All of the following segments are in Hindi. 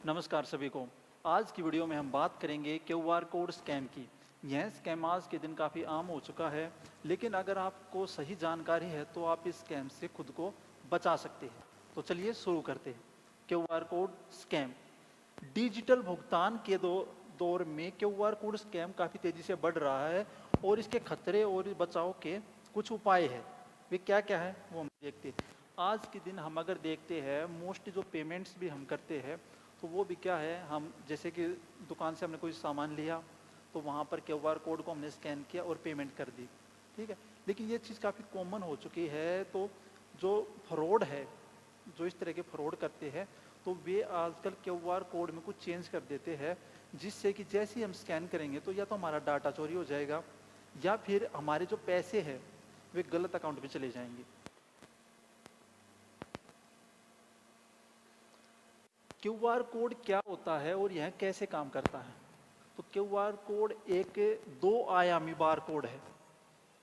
नमस्कार सभी को। आज की वीडियो में हम बात करेंगे क्यूआर कोड स्कैम की। यह स्कैम आज के दिन काफ़ी आम हो चुका है, लेकिन अगर आपको सही जानकारी है तो आप इस स्कैम से खुद को बचा सकते हैं। तो चलिए शुरू करते हैं। QR code scam. डिजिटल भुगतान के दौर में क्यूआर कोड स्कैम काफ़ी तेज़ी से बढ़ रहा है और इसके खतरे और बचाव के कुछ उपाय हैं। वे क्या क्या है वो हम देखते हैं। आज के दिन हम अगर देखते हैं मोस्टली जो पेमेंट्स भी हम करते हैं तो वो भी क्या है, हम जैसे कि दुकान से हमने कोई सामान लिया तो वहाँ पर क्यूआर कोड को हमने स्कैन किया और पेमेंट कर दी, ठीक है। लेकिन ये चीज़ काफ़ी कॉमन हो चुकी है, तो जो फ्रॉड है, जो इस तरह के फ्रॉड करते हैं, तो वे आजकल क्यूआर कोड में कुछ चेंज कर देते हैं, जिससे कि जैसे ही हम स्कैन करेंगे तो या तो हमारा डाटा चोरी हो जाएगा या फिर हमारे जो पैसे हैं वे गलत अकाउंट में चले जाएंगे। क्यूआर कोड क्या होता है और यह कैसे काम करता है? तो क्यूआर कोड एक दो आयामी बार कोड है,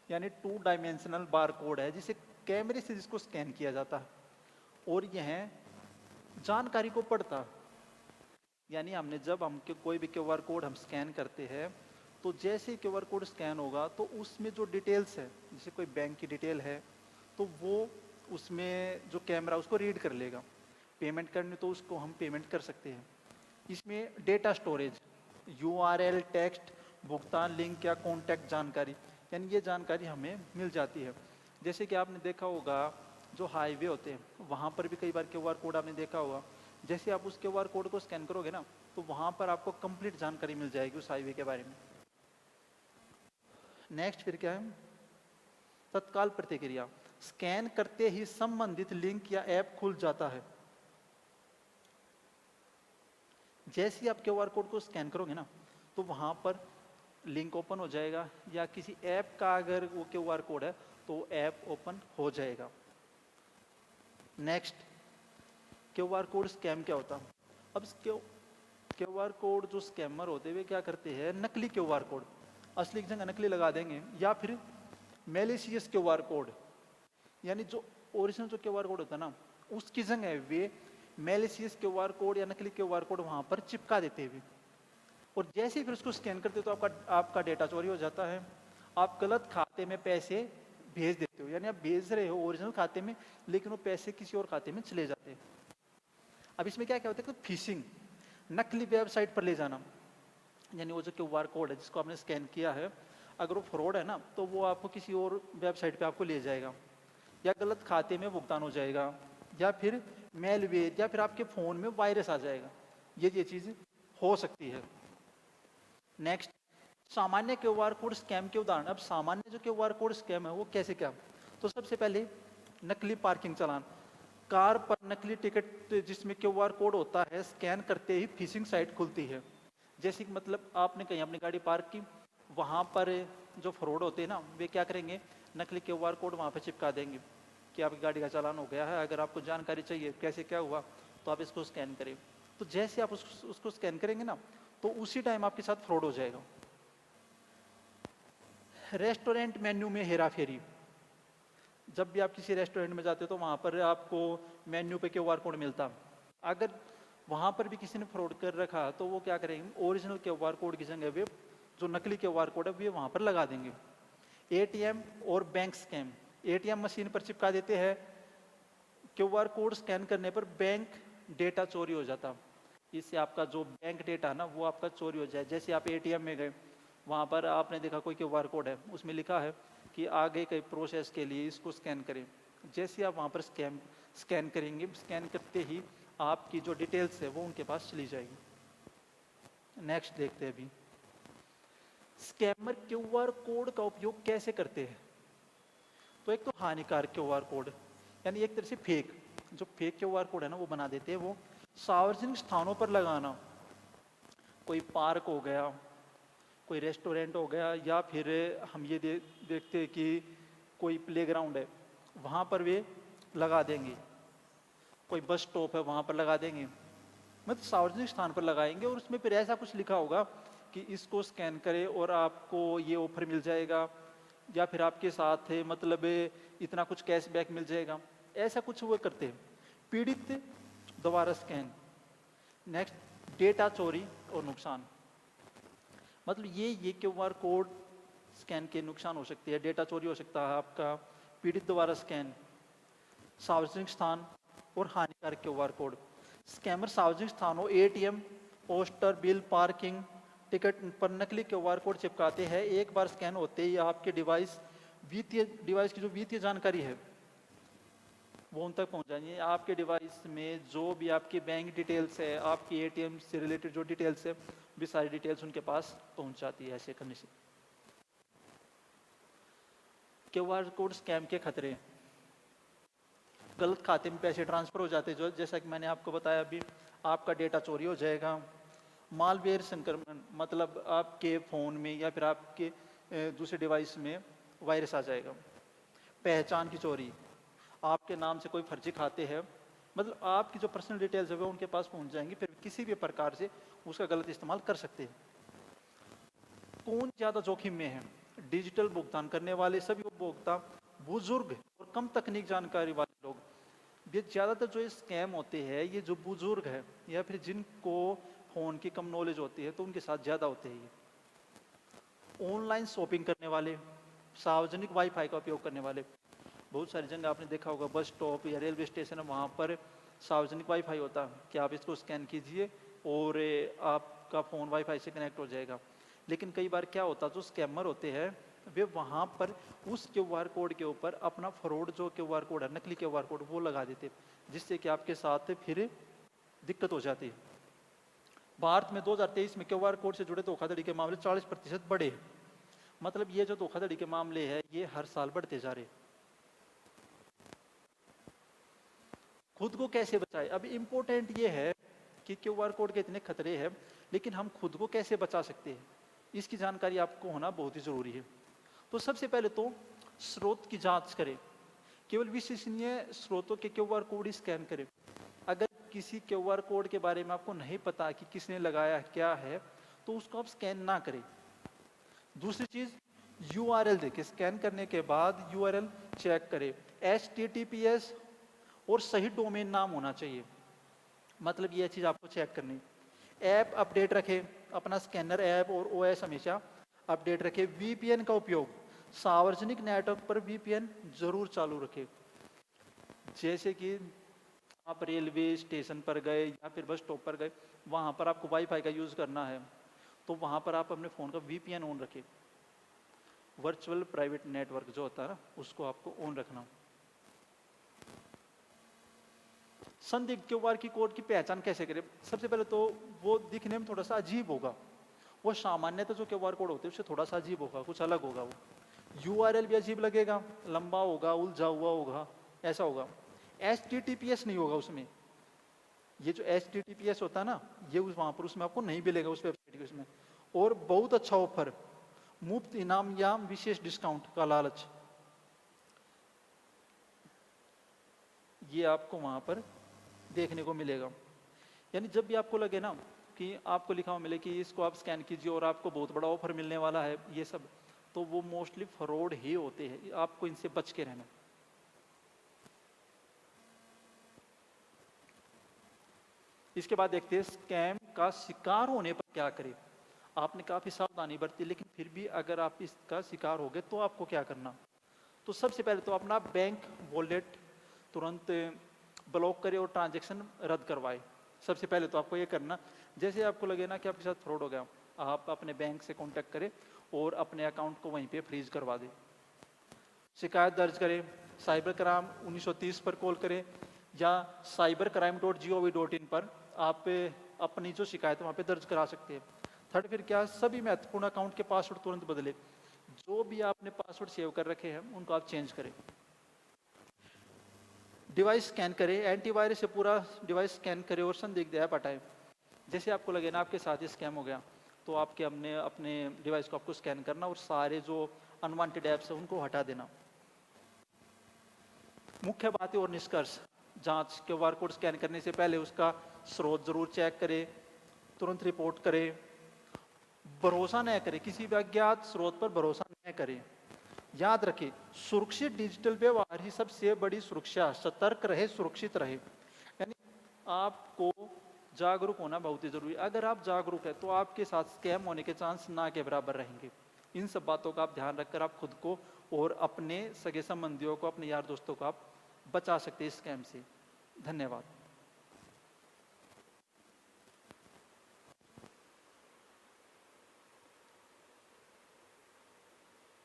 यानी 2 डायमेंशनल बार कोड है, जिसे कैमरे से जिसको स्कैन किया जाता है और यह जानकारी को पढ़ता है। यानी हमने जब कोई भी क्यूआर कोड हम स्कैन करते हैं तो जैसे ही क्यूआर कोड स्कैन होगा तो उसमें जो डिटेल्स है, जैसे कोई बैंक की डिटेल है, तो वो उसमें जो कैमरा उसको रीड कर लेगा। पेमेंट करने तो उसको हम पेमेंट कर सकते हैं। इसमें डेटा स्टोरेज, यूआरएल, टेक्स्ट, भुगतान लिंक या कॉन्टैक्ट जानकारी, यानी ये जानकारी हमें मिल जाती है। जैसे कि आपने देखा होगा जो हाईवे होते हैं वहाँ पर भी कई बार क्यूआर कोड आपने देखा होगा, जैसे आप उस क्यूआर कोड को स्कैन करोगे ना तो वहाँ पर आपको कंप्लीट जानकारी मिल जाएगी उस हाईवे के बारे में। नेक्स्ट फिर क्या है, तत्काल प्रतिक्रिया। स्कैन करते ही संबंधित लिंक या ऐप खुल जाता है। जैसे ही आप क्यूआर कोड को स्कैन करोगे ना तो वहाँ पर लिंक ओपन हो जाएगा, या किसी ऐप का अगर वो क्यूआर कोड है तो ऐप ओपन हो जाएगा। नेक्स्ट, क्यूआर कोड स्कैम क्या होता है? अब क्यूआर कोड जो स्कैमर होते हैं वे क्या करते हैं, नकली क्यूआर कोड असली की जगह नकली लगा देंगे, या फिर मैलिशियस क्यूआर कोड, यानी जो ओरिजिनल जो क्यूआर कोड होता है ना उसकी जगह वे मैलिशियस क्यूआर कोड या नकली क्यूआर कोड वहाँ पर चिपका देते हैं। और जैसे ही फिर उसको स्कैन करते हो तो आपका डेटा चोरी हो जाता है। आप गलत खाते में पैसे भेज देते हो, यानी आप भेज रहे हो ओरिजिनल खाते में लेकिन वो पैसे किसी और खाते में चले जाते हैं। अब इसमें क्या क्या होता है कि फिशिंग, नकली वेबसाइट पर ले जाना, यानी वो जो क्यूआर कोड है जिसको आपने स्कैन किया है, अगर वो फ्रॉड है ना तो वो आपको किसी और वेबसाइट पे आपको ले जाएगा, या गलत खाते में भुगतान हो जाएगा, या फिर मेलवेयर, या फिर आपके फ़ोन में वायरस आ जाएगा। ये चीज़ हो सकती है। नेक्स्ट, सामान्य क्यूआर कोड स्कैम के उदाहरण। अब सामान्य जो क्यूआर कोड स्कैम है वो कैसे क्या? तो सबसे पहले नकली पार्किंग चालान। कार पर नकली टिकट जिसमें क्यूआर कोड होता है, स्कैन करते ही फिशिंग साइट खुलती है। जैसे कि मतलब आपने कहीं अपनी गाड़ी पार्क की, वहाँ पर जो फ्रॉड होते हैं ना वे क्या करेंगे, नकली क्यूआर कोड वहाँ पर चिपका देंगे कि आपकी गाड़ी का चालान हो गया है, अगर आपको जानकारी चाहिए कैसे क्या हुआ तो आप इसको स्कैन करें। तो जैसे आप उसको स्कैन करेंगे ना तो उसी टाइम आपके साथ फ्रॉड हो जाएगा। रेस्टोरेंट मेन्यू में हेरा फेरी। जब भी आप किसी रेस्टोरेंट में जाते हो तो वहाँ पर आपको मेन्यू पे क्यूआर कोड मिलता, अगर वहाँ पर भी किसी ने फ्रॉड कर रखा तो वो क्या करेंगे, ओरिजिनल क्यूआर कोड की जगह वे जो नकली क्यूआर कोड है वे वहाँ पर लगा देंगे। एटीएम और बैंक स्कैम। एटीएम मशीन पर चिपका देते हैं, क्यूआर कोड स्कैन करने पर बैंक डेटा चोरी हो जाता। इससे आपका जो बैंक डेटा है ना वो आपका चोरी हो जाए। जैसे आप एटीएम में गए, वहाँ पर आपने देखा कोई क्यूआर कोड है, उसमें लिखा है कि आगे के प्रोसेस के लिए इसको स्कैन करें। जैसे आप वहाँ पर स्कैन करेंगे, स्कैन करते ही आपकी जो डिटेल्स है वो उनके पास चली जाएगी। नेक्स्ट देखते हैं अभी, स्कैमर क्यूआर कोड का उपयोग कैसे करते हैं? तो एक तो हानिकारक क्यूआर कोड, यानी एक तरह से फेक, जो फेक क्यूआर कोड है ना वो बना देते हैं। वो सार्वजनिक स्थानों पर लगाना, कोई पार्क हो गया, कोई रेस्टोरेंट हो गया, या फिर हम ये देखते हैं कि कोई प्लेग्राउंड है वहाँ पर वे लगा देंगे, कोई बस स्टॉप है वहाँ पर लगा देंगे, मतलब सार्वजनिक स्थान पर लगाएंगे। और उसमें फिर ऐसा कुछ लिखा होगा कि इसको स्कैन करें और आपको ये ऑफर मिल जाएगा, या फिर आपके साथ है मतलब इतना कुछ कैशबैक मिल जाएगा, ऐसा कुछ वो करते हैं। पीड़ित दोबारा स्कैन। नेक्स्ट, डेटा चोरी और नुकसान, मतलब ये क्यूआर कोड स्कैन के नुकसान हो सकते हैं। डेटा चोरी हो सकता है आपका, पीड़ित द्वारा स्कैन, सार्वजनिक स्थान और हानिकारक क्यूआर कोड। स्कैमर सार्वजनिक स्थानों, ATM, poster, bill, parking ticket पर नकली क्यूआर कोड चिपकाते हैं। एक बार स्कैन होते ही आपके डिवाइस की जो वित्तीय जानकारी है वो उन तक पहुंच जाएंगे। आपके डिवाइस में जो भी आपकी बैंक डिटेल्स है, आपकी एटीएम से रिलेटेड जो डिटेल्स है, भी सारी डिटेल्स उनके पास पहुंच जाती है ऐसे करने से। क्यूआर कोड स्कैम के खतरे, गलत खाते में पैसे ट्रांसफर हो जाते, जो जैसा कि मैंने आपको बताया अभी, आपका डेटा चोरी हो जाएगा। मालवेयर संक्रमण, मतलब आपके फ़ोन में या फिर आपके दूसरे डिवाइस में वायरस आ जाएगा। पहचान की चोरी, आपके नाम से कोई फर्जी खाते हैं, मतलब आपकी जो पर्सनल डिटेल्स है वो उनके पास पहुंच जाएंगी, फिर किसी भी प्रकार से उसका गलत इस्तेमाल कर सकते हैं। कौन ज़्यादा जोखिम में है? डिजिटल भुगतान करने वाले सभी उपभोक्ता, बुजुर्ग और कम तकनीक जानकारी वाले लोग। ये ज़्यादातर जो ये स्कैम होते हैं ये जो बुजुर्ग है या फिर जिनको फ़ोन की कम नॉलेज होती है तो उनके साथ ज़्यादा होते हैं ये। ऑनलाइन शॉपिंग करने वाले, सार्वजनिक वाईफाई का उपयोग करने वाले, बहुत सारी जगह आपने देखा होगा, बस स्टॉप या रेलवे स्टेशन है, वहाँ पर सार्वजनिक वाईफाई होता है कि आप इसको स्कैन कीजिए और आपका फ़ोन वाईफाई से कनेक्ट हो जाएगा। लेकिन कई बार क्या होता है, जो स्कैमर होते हैं वे वहाँ पर उस क्यूआर कोड के ऊपर अपना फ्रॉड जो क्यूआर कोड है, नकली क्यूआर कोड, वो लगा देते, जिससे कि आपके साथ फिर दिक्कत हो जाती है। भारत में 2023 में क्यूआर कोड से जुड़े धोखाधड़ी के मामले 40% बढ़े। मतलब ये जो धोखाधड़ी के मामले हैं ये हर साल बढ़ते जा रहे। खुद को कैसे बचाए? अब इम्पोर्टेंट ये है कि क्यूआर कोड के इतने खतरे हैं, लेकिन हम खुद को कैसे बचा सकते हैं, इसकी जानकारी आपको होना बहुत ही ज़रूरी है। तो सबसे पहले तो स्रोत की जांच करें, केवल विश्वसनीय स्रोतों के क्यूआर कोड ही स्कैन करें। अगर किसी क्यूआर कोड के बारे में आपको नहीं पता कि किसने लगाया, क्या है, तो उसको आप स्कैन ना करें। दूसरी चीज़, यूआरएल देखें, स्कैन करने के बाद यूआरएल चेक करें। HTTPS और सही डोमेन नाम होना चाहिए, मतलब ये चीज़ आपको चेक करनी। ऐप अपडेट रखें, अपना स्कैनर ऐप और ओएस हमेशा अपडेट रखें। VPN का उपयोग, सार्वजनिक नेटवर्क पर VPN जरूर चालू रखें। जैसे कि आप रेलवे स्टेशन पर गए या फिर बस स्टॉप पर गए, वहाँ पर आपको वाईफाई का यूज़ करना है, तो वहाँ पर आप अपने फ़ोन का VPN ऑन रखें। वर्चुअल प्राइवेट नेटवर्क जो होता है ना, उसको आपको ऑन रखना। संदिग्ध क्यूआर की कोड की पहचान कैसे करें? सबसे पहले तो वो दिखने में थोड़ा सा अजीब होगा, वो सामान्यतः जो क्यूआर कोड होते हैं उससे थोड़ा सा अजीब होगा, कुछ अलग होगा। वो यूआरएल भी अजीब लगेगा, लंबा होगा, उलझा हुआ होगा, ऐसा होगा। HTTPS नहीं होगा उसमें। ये जो HTTPS होता है ना, ये वहाँ पर उसमें आपको नहीं मिलेगा, उस वेबसाइट के उसमें। और बहुत अच्छा ऑफर, मुफ्त इनाम या विशेष डिस्काउंट का लालच, ये आपको वहाँ पर देखने को मिलेगा। यानी जब भी आपको लगे ना कि आपको लिखा हुआ मिले कि इसको आप स्कैन कीजिए और आपको बहुत बड़ा ऑफर मिलने वाला है, ये सब, तो वो मोस्टली फ्रॉड ही होते हैं, आपको इनसे बच के रहना। इसके बाद देखते हैं स्कैम का शिकार होने पर क्या करें। आपने काफ़ी सावधानी बरती, लेकिन फिर भी अगर आप इसका शिकार हो गए तो आपको क्या करना? तो सबसे पहले तो अपना बैंक वॉलेट तुरंत ब्लॉक करें और ट्रांजैक्शन रद्द करवाए। सबसे पहले तो आपको ये करना, जैसे आपको लगे ना कि आपके साथ फ्रॉड हो गया, आप अपने बैंक से कांटेक्ट करें और अपने अकाउंट को वहीं पे फ्रीज करवा दें। शिकायत दर्ज करें, साइबर क्राइम 1930 पर कॉल करें या cybercrime.gov.in पर आप अपनी जो शिकायत है वहाँ पे दर्ज करा सकते हैं। थर्ड, फिर क्या, सभी महत्वपूर्ण अकाउंट के पासवर्ड तुरंत बदलें। जो भी आपने पासवर्ड सेव कर रखे हैं उनको आप चेंज करें। डिवाइस स्कैन करें, एंटीवायरस से पूरा डिवाइस स्कैन करें और संदिग्ध ऐप हटाएं। जैसे आपको लगे ना आपके साथ ही स्कैम हो गया, तो आपके अपने डिवाइस को आपको स्कैन करना और सारे जो अनवांटेड ऐप्स हैं उनको हटा देना। मुख्य बातें और निष्कर्ष, जांच, क्यूआर कोड स्कैन करने से पहले उसका स्रोत जरूर चेक करें, तुरंत रिपोर्ट करें, भरोसा न करें, किसी भी अज्ञात स्रोत पर भरोसा न करें। याद रखें, सुरक्षित डिजिटल व्यवहार ही सबसे बड़ी सुरक्षा। सतर्क रहे, सुरक्षित रहे। यानी आपको जागरूक होना बहुत ही जरूरी है। अगर आप जागरूक है तो आपके साथ स्कैम होने के चांस ना के बराबर रहेंगे। इन सब बातों का आप ध्यान रखकर आप खुद को और अपने सगे संबंधियों को, अपने यार दोस्तों को आप बचा सकते हैं स्कैम से। धन्यवाद।